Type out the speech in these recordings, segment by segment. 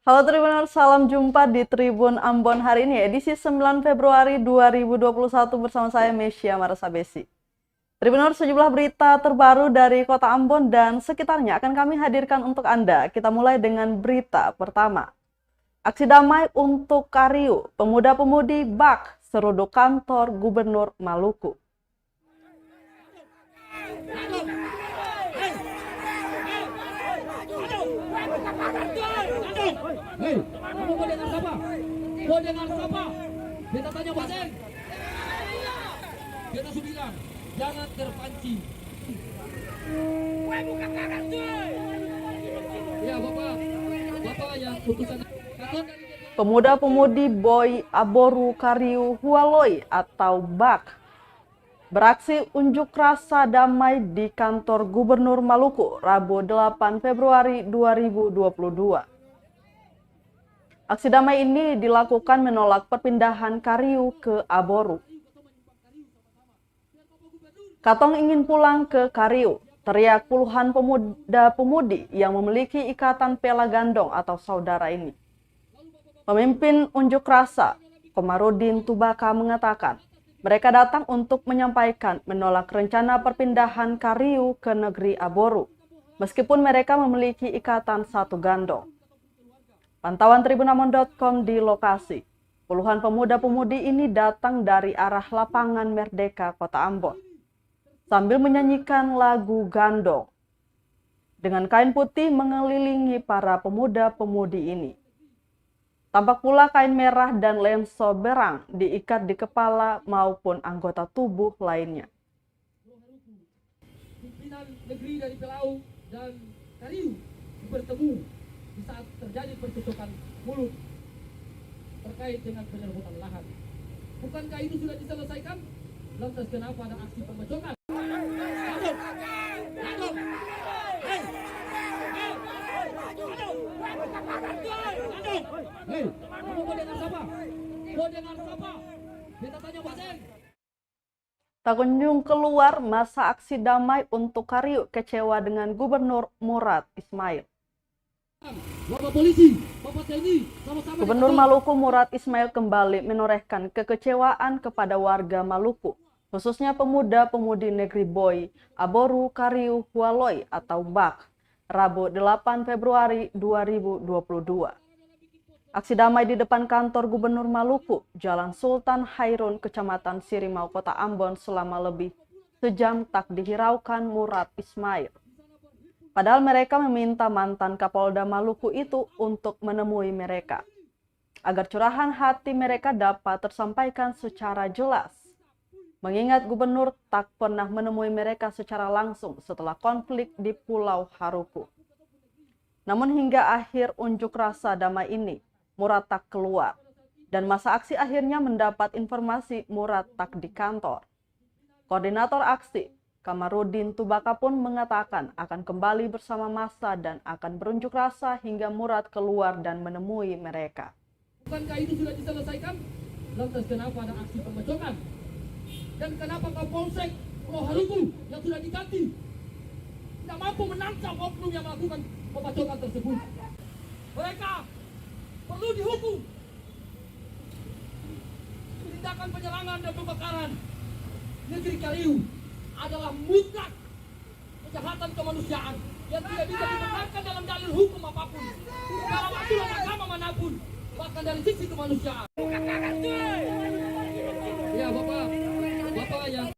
Halo Tribuners, salam jumpa di Tribun Ambon hari ini, edisi 9 Februari 2021 bersama saya Mesya Marasabesi. Tribuners, sejumlah berita terbaru dari Kota Ambon dan sekitarnya akan kami hadirkan untuk Anda. Kita mulai dengan berita pertama. Aksi damai untuk Kariu, pemuda-pemudi bak seruduk kantor Gubernur Maluku. Hei, kamu mau dengar siapa? Mau dengar siapa? Beta tanya Basen. Beta sudah bilang, jangan terpancing. Ya Bapak yang putusan. Pemuda-pemudi Boy Aboru Kariu Hualoi atau BAK beraksi unjuk rasa damai di kantor Gubernur Maluku Rabu 8 Februari 2022. Aksi damai ini dilakukan menolak perpindahan Kariu ke Aboru. Katong ingin pulang ke Kariu, teriak puluhan pemuda-pemudi yang memiliki ikatan pela gandong atau saudara ini. Pemimpin unjuk rasa, Komarudin Tubaka mengatakan, mereka datang untuk menyampaikan menolak rencana perpindahan Kariu ke negeri Aboru, meskipun mereka memiliki ikatan satu gandong. Pantauan tribunambon.com di lokasi, puluhan pemuda-pemudi ini datang dari arah lapangan Merdeka Kota Ambon, sambil menyanyikan lagu gandong, dengan kain putih mengelilingi para pemuda-pemudi ini. Tampak pula kain merah dan lenso berang diikat di kepala maupun anggota tubuh lainnya. Pimpinan negeri dari Pelau dan Kariu bertemu di saat terjadi percekcokan mulut terkait dengan penyerbukan lahan. Bukankah itu sudah diselesaikan? Lantas kenapa ada aksi pembacokan? Hei, kamu mau dengar siapa? Mau dengar siapa? Beta tanya Basen. Tak kunjung keluar masa aksi damai untuk Kariu kecewa dengan Gubernur Murad Ismail. Bapak polisi, Bapak TNI, sama-sama. Gubernur Maluku Murad Ismail kembali menorehkan kekecewaan kepada warga Maluku, khususnya pemuda-pemudi negeri Boy Aboru Kariu Hualoi atau BAK, Rabu 8 Februari 2022. Aksi damai di depan kantor Gubernur Maluku, Jalan Sultan Hairun, Kecamatan Sirimau, Kota Ambon selama lebih sejam tak dihiraukan Murad Ismail. Padahal mereka meminta mantan Kapolda Maluku itu untuk menemui mereka, agar curahan hati mereka dapat tersampaikan secara jelas. Mengingat gubernur tak pernah menemui mereka secara langsung setelah konflik di Pulau Haruku. Namun hingga akhir unjuk rasa damai ini, Murad tak keluar. Dan masa aksi akhirnya mendapat informasi Murad tak di kantor. Koordinator aksi, Kamarudin Tubaka pun mengatakan akan kembali bersama massa dan akan berunjuk rasa hingga Murad keluar dan menemui mereka. Bukankah itu sudah diselesaikan? Lantas kenapa ada aksi pembacokan? Dan kenapa Kapolsek Pulau Haruku yang sudah diganti tidak mampu menangkap oknum yang melakukan pembacokan tersebut? Mereka perlu dihukum. Tindakan penyerangan dan pembakaran negeri Kariu adalah mutlak kejahatan kemanusiaan yang tidak bisa dibenarkan dalam dalil hukum apapun, dalam aturan agama manapun, bahkan dari sisi kemanusiaan. Ya Bapak yang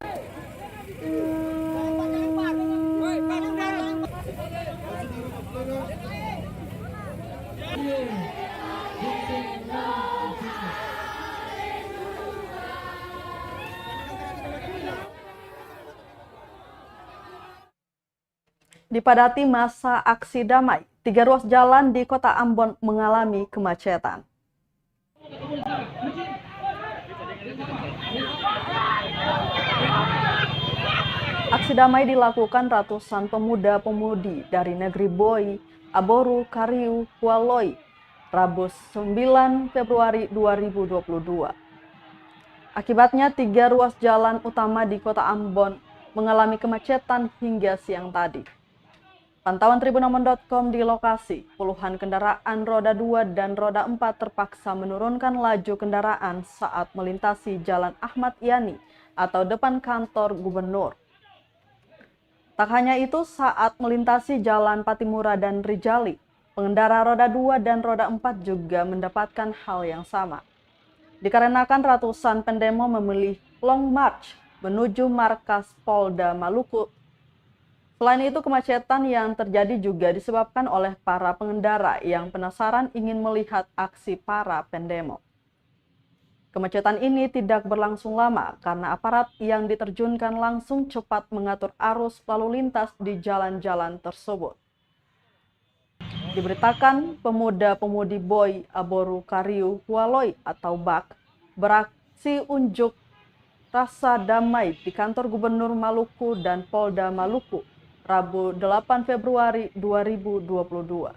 Dipadati masa aksi damai, 3 ruas jalan di Kota Ambon mengalami kemacetan. Aksi damai dilakukan ratusan pemuda-pemudi dari negeri Boy, Aboru, Kariu, Hualoi, Rabu 9 Februari 2022. Akibatnya 3 ruas jalan utama di Kota Ambon mengalami kemacetan hingga siang tadi. Pantauan tribunambon.com di lokasi, puluhan kendaraan roda 2 dan roda 4 terpaksa menurunkan laju kendaraan saat melintasi Jalan Ahmad Yani atau depan kantor gubernur. Tak hanya itu, saat melintasi Jalan Patimura dan Rijali, pengendara roda 2 dan roda 4 juga mendapatkan hal yang sama. Dikarenakan ratusan pendemo memilih long march menuju markas Polda Maluku. Selain itu, kemacetan yang terjadi juga disebabkan oleh para pengendara yang penasaran ingin melihat aksi para pendemo. Kemacetan ini tidak berlangsung lama karena aparat yang diterjunkan langsung cepat mengatur arus lalu lintas di jalan-jalan tersebut. Diberitakan pemuda-pemudi Boy Aboru Kariu Hualoi atau BAK beraksi unjuk rasa damai di kantor Gubernur Maluku dan Polda Maluku Rabu 8 Februari 2022.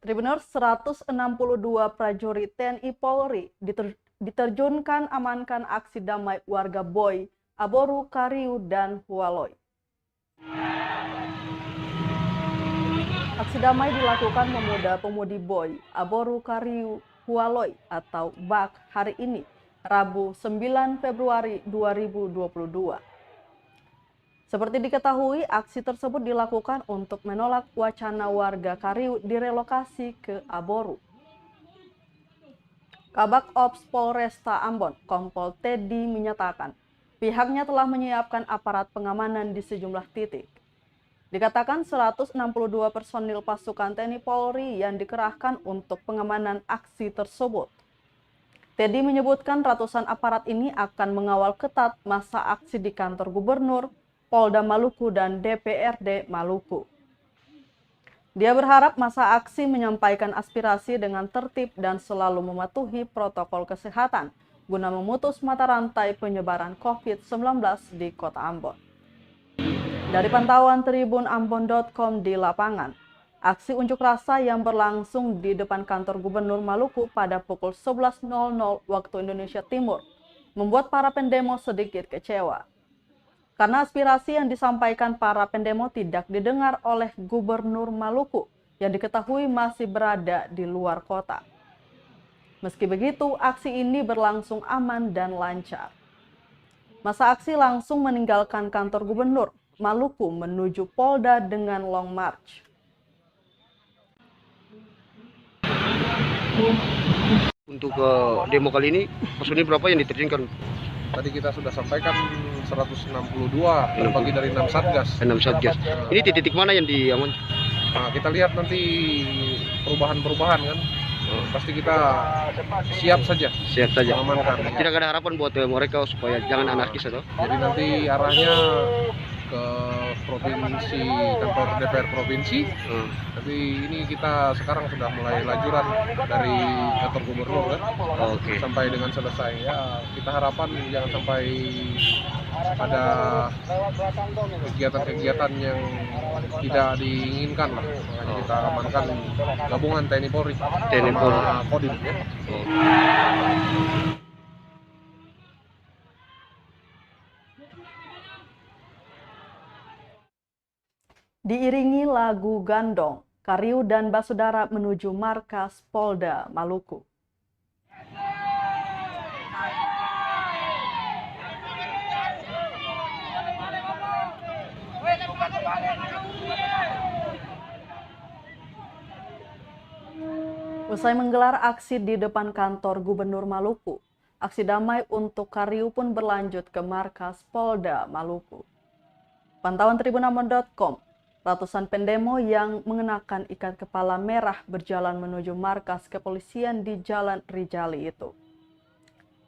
Tribuners, 162 prajurit TNI Polri diterjunkan amankan aksi damai warga Boy, Aboru, Kariu, dan Hualoi. Aksi damai dilakukan pemuda-pemudi Boy, Aboru, Kariu, Hualoi atau BAK hari ini, Rabu 9 Februari 2022. Seperti diketahui, aksi tersebut dilakukan untuk menolak wacana warga Kariu direlokasi ke Aboru. Kabak Ops Polresta Ambon, Kompol Teddy menyatakan, pihaknya telah menyiapkan aparat pengamanan di sejumlah titik. Dikatakan 162 personil pasukan TNI Polri yang dikerahkan untuk pengamanan aksi tersebut. Teddy menyebutkan ratusan aparat ini akan mengawal ketat masa aksi di kantor gubernur, Polda Maluku, dan DPRD Maluku. Dia berharap masa aksi menyampaikan aspirasi dengan tertib dan selalu mematuhi protokol kesehatan guna memutus mata rantai penyebaran COVID-19 di Kota Ambon. Dari pantauan tribunambon.com di lapangan, aksi unjuk rasa yang berlangsung di depan kantor Gubernur Maluku pada pukul 11.00 waktu Indonesia Timur membuat para pendemo sedikit kecewa. Karena aspirasi yang disampaikan para pendemo tidak didengar oleh Gubernur Maluku yang diketahui masih berada di luar kota. Meski begitu, aksi ini berlangsung aman dan lancar. Masa aksi langsung meninggalkan kantor Gubernur Maluku menuju Polda dengan long march. Untuk demo kali ini, personil berapa yang diterjunkan? Tadi kita sudah sampaikan 162 terbagi dari 6 satgas. 6 satgas. Ini titik mana yang diaman? Nah, kita lihat nanti perubahan-perubahan kan. Pasti kita siap saja. Siap saja. Mengamankan. Tidak ada harapan buat mereka supaya jangan anarkis atau? Jadi nanti arahnya ke provinsi, kantor DPR provinsi. Tapi ini kita sekarang sudah mulai lajuran dari kantor gubernur kan. Oke. Sampai dengan selesai ya, kita harapan jangan sampai ada kegiatan-kegiatan yang tidak diinginkan lah. Makanya kita amankan gabungan TNI Polri, TNI Polri, Kodim ya. Diiringi lagu Gandong, Kariu dan Basudara menuju markas Polda Maluku. Usai menggelar aksi di depan kantor Gubernur Maluku, aksi damai untuk Kariu pun berlanjut ke markas Polda Maluku. Pantauan tribunambon.com, Ratusan pendemo yang mengenakan ikat kepala merah berjalan menuju markas kepolisian di Jalan Rijali itu.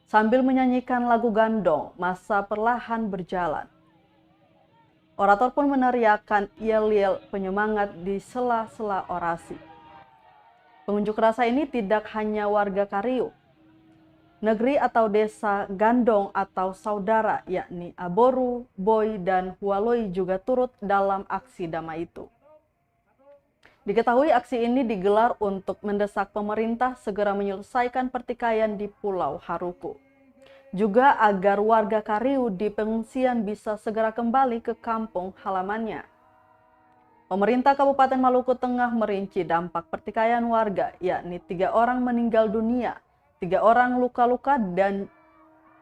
Sambil menyanyikan lagu gandong, massa perlahan berjalan. Orator pun meneriakkan yel-yel penyemangat di sela-sela orasi. Pengunjuk rasa ini tidak hanya warga Kariu. Negeri atau desa Gandong atau saudara yakni Aboru, Boy, dan Hualoi juga turut dalam aksi damai itu. Diketahui aksi ini digelar untuk mendesak pemerintah segera menyelesaikan pertikaian di Pulau Haruku. Juga agar warga Kariu di pengungsian bisa segera kembali ke kampung halamannya. Pemerintah Kabupaten Maluku Tengah merinci dampak pertikaian warga, yakni 3 orang meninggal dunia, 3 orang luka-luka, dan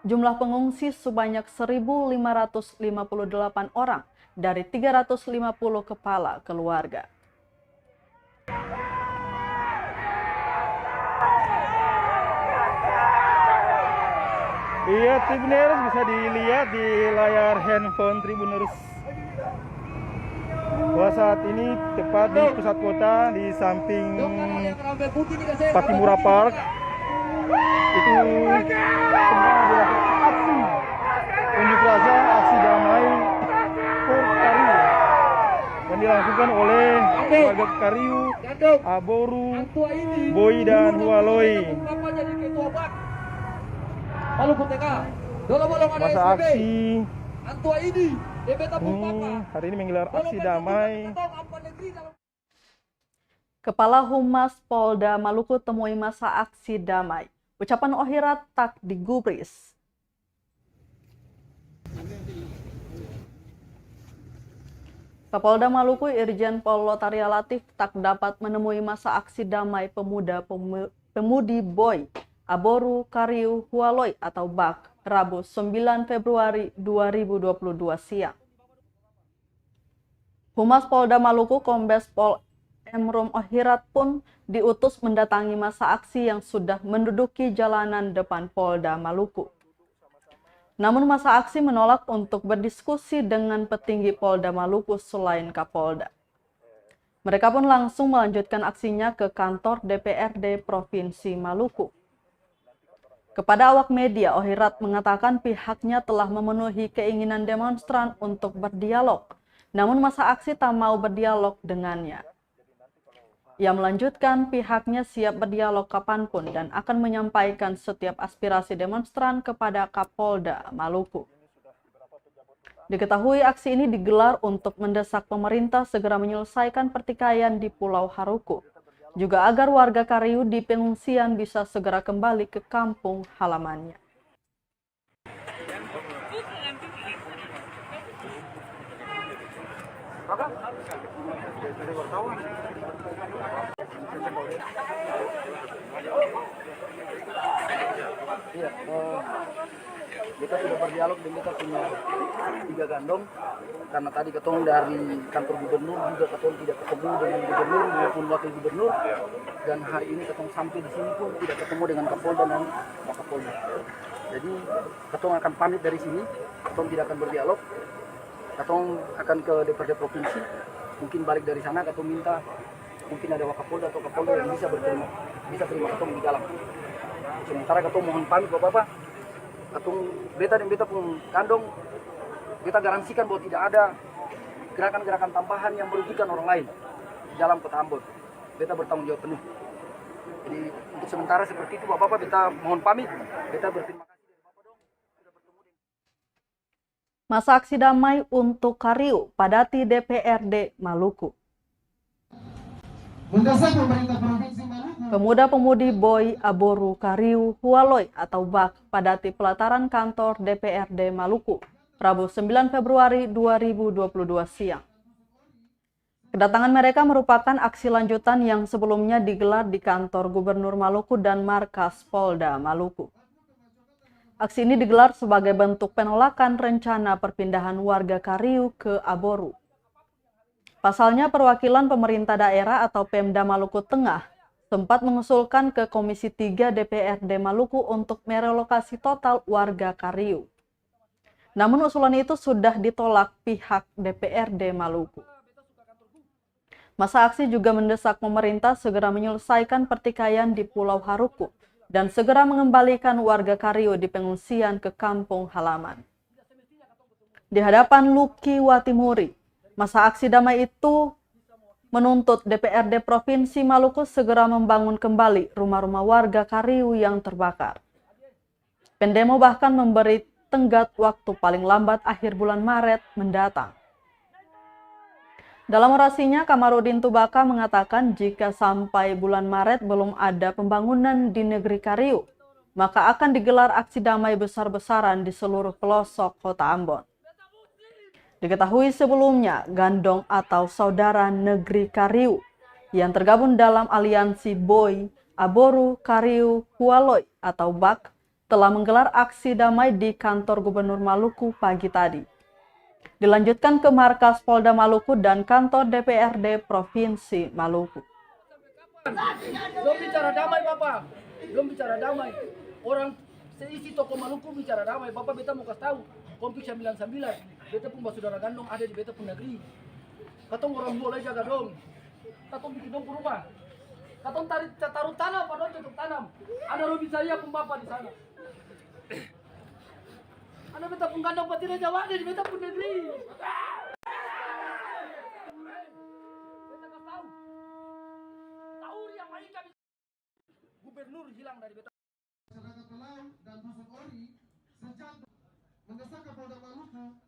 jumlah pengungsi sebanyak 1.558 orang dari 350 kepala keluarga. Iya, Tribuners bisa dilihat di layar handphone Tribuners. Bahwa saat ini tepat di pusat kota di samping Patimura Park itu semua dilakukan aksi unjuk rasa, aksi damai for Kariu yang dilakukan oleh warga Kariu, Aboru, Boy, dan Hualoi. Masa aksi ini hari ini menggelar aksi damai. Kepala Humas Polda Maluku temui masa aksi damai. Ucapan Ohirat tak digubris. Kapolda Maluku Irjen Pol Lotaria Latif tak dapat menemui masa aksi damai pemudi Boy, Aboru, Kariu, Hualoi atau BAK, Rabu 9 Februari 2022 siang. Humas Polda Maluku Kombes Pol Emrum Ohirat pun diutus mendatangi masa aksi yang sudah menduduki jalanan depan Polda Maluku. Namun masa aksi menolak untuk berdiskusi dengan petinggi Polda Maluku selain Kapolda. Mereka pun langsung melanjutkan aksinya ke kantor DPRD Provinsi Maluku. Kepada awak media, Ohirat mengatakan pihaknya telah memenuhi keinginan demonstran untuk berdialog, namun masa aksi tak mau berdialog dengannya. Ia melanjutkan pihaknya siap berdialog kapanpun dan akan menyampaikan setiap aspirasi demonstran kepada Kapolda Maluku. Diketahui aksi ini digelar untuk mendesak pemerintah segera menyelesaikan pertikaian di Pulau Haruku, juga agar warga Kariu di pengungsian bisa segera kembali ke kampung halamannya. Iya, kita sudah berdialog dan kita punya 3 gandong karena tadi ketemu dari kantor gubernur juga ketemu tidak ketemu dengan gubernur maupun wakil gubernur, dan hari ini ketemu sampai di sini pun tidak ketemu dengan Kapolda dan Pak Kapolda. Jadi ketemu akan pamit dari sini, ketemu tidak akan berdialog, ketemu akan ke DPRD provinsi, mungkin balik dari sana ketemu minta mungkin ada Wakapolda atau Kapolda yang bisa terima ketemu di dalam. Sementara ketemu mohon pamit Bapak-Bapak, ketemu beta dan beta pun kandung, kita garansikan bahwa tidak ada gerakan-gerakan tambahan yang merugikan orang lain di dalam Kota Ambon. Beta bertanggung jawab penuh. Jadi untuk sementara seperti itu Bapak-Bapak, beta mohon pamit, beta berterima kasih dari Bapak dong sudah bertemu dengan... Masa aksi damai untuk Kariu padati DPRD Maluku. Pemuda-pemudi Boy, Aboru, Kariu, Hualoi atau BAK padati pelataran kantor DPRD Maluku, Rabu 9 Februari 2022 siang. Kedatangan mereka merupakan aksi lanjutan yang sebelumnya digelar di kantor Gubernur Maluku dan markas Polda Maluku. Aksi ini digelar sebagai bentuk penolakan rencana perpindahan warga Kariu ke Aboru. Pasalnya, perwakilan pemerintah daerah atau Pemda Maluku Tengah sempat mengusulkan ke Komisi 3 DPRD Maluku untuk merelokasi total warga Kariu. Namun usulan itu sudah ditolak pihak DPRD Maluku. Masa aksi juga mendesak pemerintah segera menyelesaikan pertikaian di Pulau Haruku dan segera mengembalikan warga Kariu di pengungsian ke kampung halaman. Di hadapan Lucky Watimuri, masa aksi damai itu menuntut DPRD Provinsi Maluku segera membangun kembali rumah-rumah warga Kariu yang terbakar. Pendemo bahkan memberi tenggat waktu paling lambat akhir bulan Maret mendatang. Dalam orasinya, Kamarudin Tubaka mengatakan jika sampai bulan Maret belum ada pembangunan di negeri Kariu, maka akan digelar aksi damai besar-besaran di seluruh pelosok kota Ambon. Diketahui sebelumnya, Gandong atau Saudara Negeri Kariu yang tergabung dalam aliansi Boy, Aboru, Kariu, Hualoi atau BAK telah menggelar aksi damai di kantor Gubernur Maluku pagi tadi. Dilanjutkan ke markas Polda Maluku dan kantor DPRD Provinsi Maluku. Belum bicara damai, Bapak. Belum bicara damai. Orang seisi toko Maluku bicara damai. Bapak beta mau kasih tahu. Konflik 99. Beta pun saudara Gandong ada di beta pun negeri. Katong orang boleh jaga dong. Katong bikin dong rumah. Katong taruh tanam, padahal tutup tanam. Ada Robi saya pun Bapak di sana. Ana beta pun Gandong patira Jawa di beta pun negeri. Beta enggak tahu. Tahu yang main kami. Gubernur hilang dari beta. Masyarakat Pelau dan Dusun Ori sejak mendesak Kapolda Maluku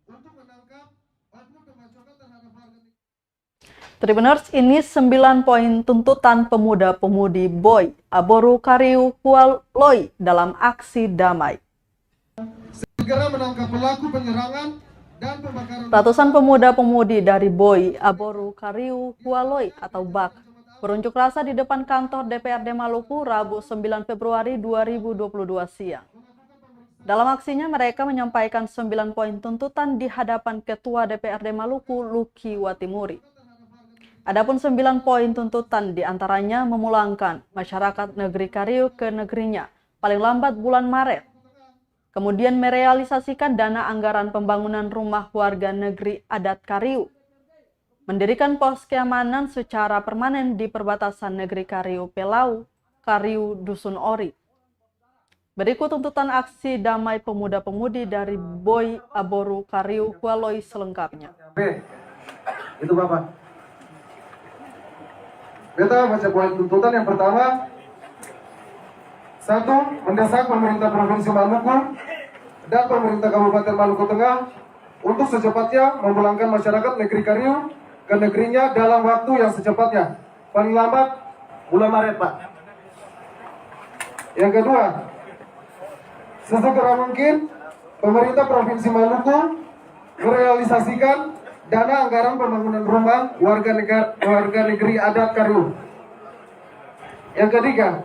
untuk menangkap oknum pembacokan terhadap warga. Tribuners, ini 9 poin tuntutan pemuda-pemudi Boy, Aboru, Kariu, Hualoi dalam aksi damai. Segera menangkap pelaku penyerangan dan pembakaran. Ratusan pemuda-pemudi dari Boy, Aboru, Kariu, Hualoi atau BAK berunjuk rasa di depan kantor DPRD Maluku Rabu 9 Februari 2022 siang. Dalam aksinya mereka menyampaikan 9 poin tuntutan di hadapan Ketua DPRD Maluku Lucky Watimuri. Adapun 9 poin tuntutan diantaranya memulangkan masyarakat negeri Kariu ke negerinya paling lambat bulan Maret. Kemudian merealisasikan dana anggaran pembangunan rumah warga negeri adat Kariu. Mendirikan pos keamanan secara permanen di perbatasan negeri Kariu Pelau, Kariu Dusun Ori. Berikut tuntutan aksi damai pemuda-pemudi dari Boy, Aboru, Kariu, Hualoi selengkapnya. Itu Bapak. Beta baca poin tuntutan yang pertama. 1. Mendesak pemerintah Provinsi Maluku dan pemerintah Kabupaten Maluku Tengah untuk secepatnya memulangkan masyarakat negeri Kariu ke negerinya dalam waktu yang secepatnya, paling lambat bulan Maret, Pak. Yang kedua, sesegera mungkin pemerintah Provinsi Maluku merealisasikan dana anggaran pembangunan rumah warga negeri adat Kariu. Yang ketiga,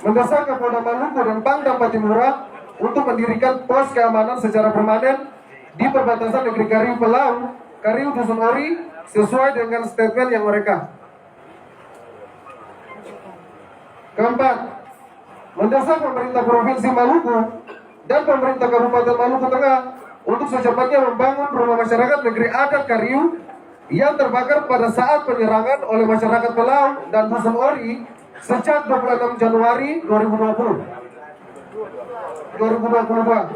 mendesak Kapolda Maluku dan Pangdam Patimura untuk mendirikan pos keamanan secara permanen di perbatasan negeri Kariu Pelau, Kariu Dusun Ori sesuai dengan statement yang mereka. Keempat, mendesak pemerintah Provinsi Maluku dan pemerintah Kabupaten Maluku Tengah untuk secepatnya membangun rumah masyarakat negeri adat Kariu yang terbakar pada saat penyerangan oleh masyarakat Pelau dan Dusun Ori sejak 26 Januari 2022.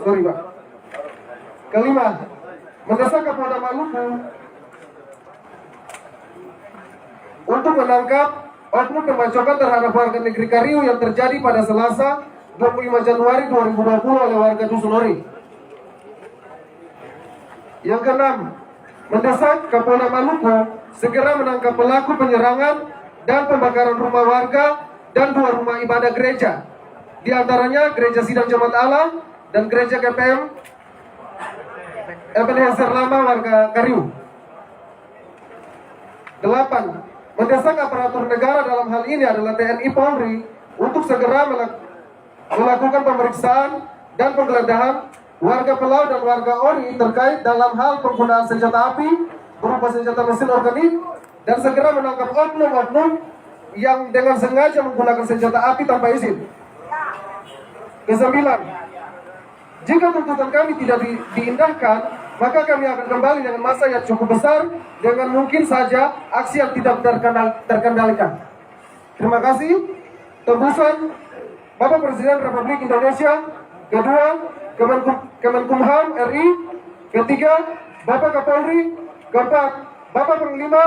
Sorry, Pak. Kelima, mendesak Kapolda Maluku untuk menangkap oknum pembacokan terhadap warga negeri Kariu yang terjadi pada Selasa 25 Januari 2020 oleh warga Dusun Ori. Yang keenam, mendesak Kapolda Maluku segera menangkap pelaku penyerangan dan pembakaran rumah warga dan 2 rumah ibadah gereja, di antaranya Gereja Sidang Jemaat Allah dan Gereja KPM Ebenezer Lama warga Kariu. 8. Mendesak aparatur negara dalam hal ini adalah TNI Polri untuk segera melakukan pemeriksaan dan penggeledahan warga Pelau dan warga Ori terkait dalam hal penggunaan senjata api berupa senjata mesin organik dan segera menangkap oknum-oknum yang dengan sengaja menggunakan senjata api tanpa izin. Kesembilan, jika tuntutan kami tidak diindahkan, maka kami akan kembali dengan massa yang cukup besar dengan mungkin saja aksi yang tidak terkendalikan. Terima kasih. Tembusan Bapak Presiden Republik Indonesia. Kedua, Kemenkumham RI. Ketiga, Bapak Kapolri. Keempat, Bapak Panglima.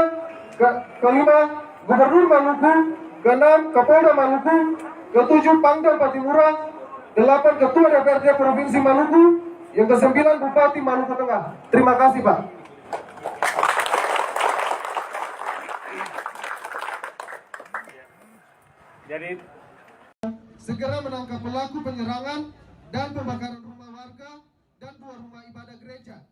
Kelima, Gubernur Maluku. Keenam, Kapolda Maluku. Ketujuh, Pangdam Patimura. Delapan, Ketua DPRD Provinsi Maluku. Yang kesembilan, Bupati Maluku Tengah. Terima kasih, Pak. Jadi Segera menangkap pelaku penyerangan dan pembakaran rumah warga dan 2 rumah ibadah gereja.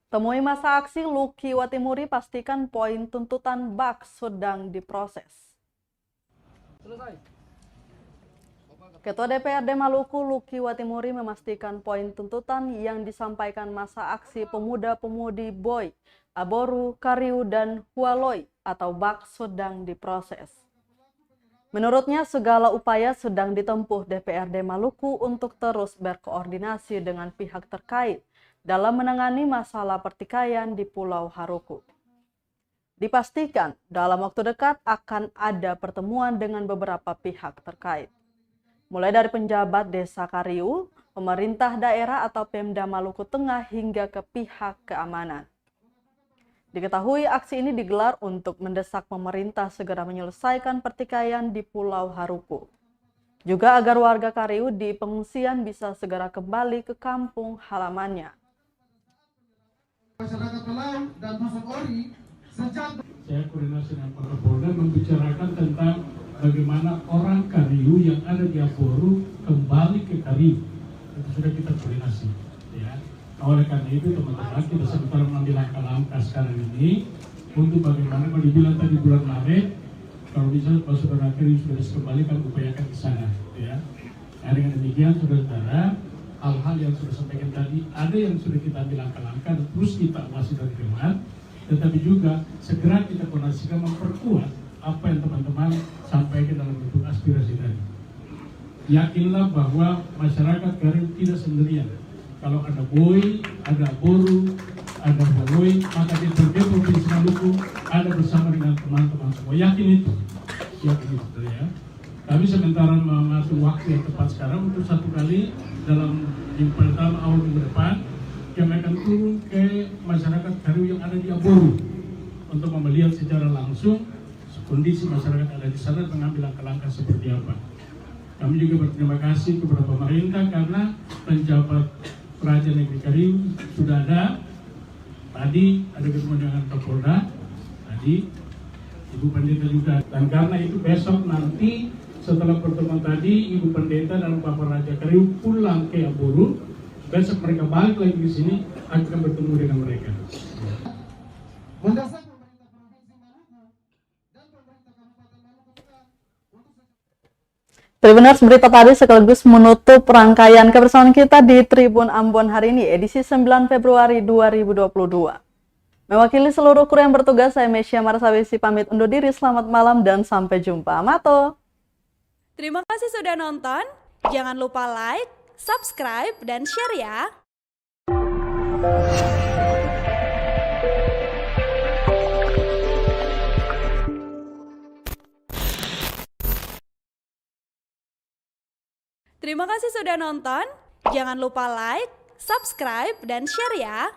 Temui masa aksi Lucky Watimuri, pastikan poin tuntutan BAK sedang diproses. Ketua DPRD Maluku Lucky Watimuri memastikan poin tuntutan yang disampaikan masa aksi pemuda-pemudi Boy, Aboru, Kariu, dan Hualoi atau BAK sedang diproses. Menurutnya, segala upaya sedang ditempuh DPRD Maluku untuk terus berkoordinasi dengan pihak terkait dalam menangani masalah pertikaian di Pulau Haruku. Dipastikan dalam waktu dekat akan ada pertemuan dengan beberapa pihak terkait, mulai dari penjabat Desa Kariu, pemerintah daerah atau Pemda Maluku Tengah hingga ke pihak keamanan. Diketahui aksi ini digelar untuk mendesak pemerintah segera menyelesaikan pertikaian di Pulau Haruku. Juga agar warga Kariu di pengungsian bisa segera kembali ke kampung halamannya. Masyarakat Pelau dan Dusun Ori sejak saya koordinasi dengan Pak Kapolda membicarakan tentang bagaimana orang Kariu yang ada di Aboru kembali ke Kariu. Itu sudah kita koordinasi, ya. Oleh karena itu teman-teman kita sebentar mengambil langkah-langkah sekarang ini untuk bagaimana kalau dibilang tadi bulan Maret kalau bisa kalau saudara Kariu sudah dikembalikan upayakan ke sana, ya. Nah, dengan demikian saudara-saudara, hal-hal yang sudah sampaikan tadi ada yang sudah kita ambil langkah-langkah dan terus kita awasi dari dewan, tetapi juga segera kita koordinasikan memperkuat apa yang teman-teman sampaikan dalam bentuk aspirasi tadi. Yakinlah bahwa masyarakat Kariu tidak sendirian. Kalau ada Boy, ada Boru, ada Hualoi, maka di Provinsi Maluku ada bersama dengan teman-teman semua. Yakin itu, ya. Kami sementara mengatur waktu yang tepat sekarang untuk satu kali dalam minggu pertama awal minggu depan kami akan turun ke masyarakat Kariu yang ada di Aboru untuk melihat secara langsung kondisi masyarakat ada di sana dan mengambil langkah-langkah seperti apa. Kami juga berterima kasih kepada pemerintah karena penjabat Kerajaan Negeri Kariu sudah ada. Tadi ada ketemu dengan Kapolda, tadi Ibu Pendeta juga. Dan karena itu besok nanti setelah pertemuan tadi Ibu Pendeta dan Bapak Raja Kariu pulang ke Aboru. Besok mereka balik lagi ke sini akan bertemu dengan mereka. mendesak pemerintah Provinsi Maluku dan pemerintah Kabupaten Maluku Tengah untuk Tribuners, berita tadi sekaligus menutup rangkaian kebersamaan kita di Tribun Ambon hari ini, edisi 9 Februari 2022. Mewakili seluruh kru yang bertugas, saya Mesya Marsawesi pamit undur diri. Selamat malam dan sampai jumpa. Mato. Terima kasih sudah nonton. Jangan lupa like, subscribe, dan share ya. Terima kasih sudah nonton. Jangan lupa like, subscribe, dan share ya.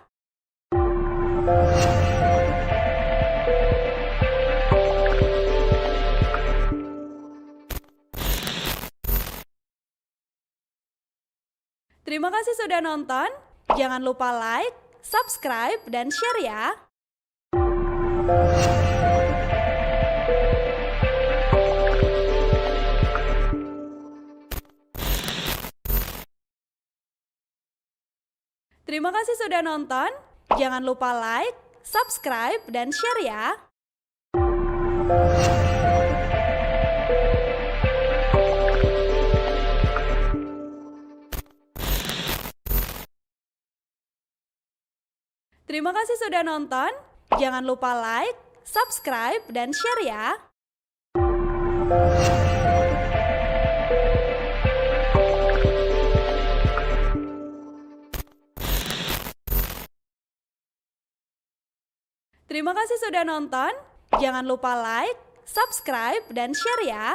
Terima kasih sudah nonton. Jangan lupa like, subscribe, dan share ya. Terima kasih sudah nonton. Jangan lupa like, subscribe, dan share ya. Terima kasih sudah nonton. Jangan lupa like, subscribe, dan share ya. Terima kasih sudah nonton. Jangan lupa like, subscribe, dan share ya.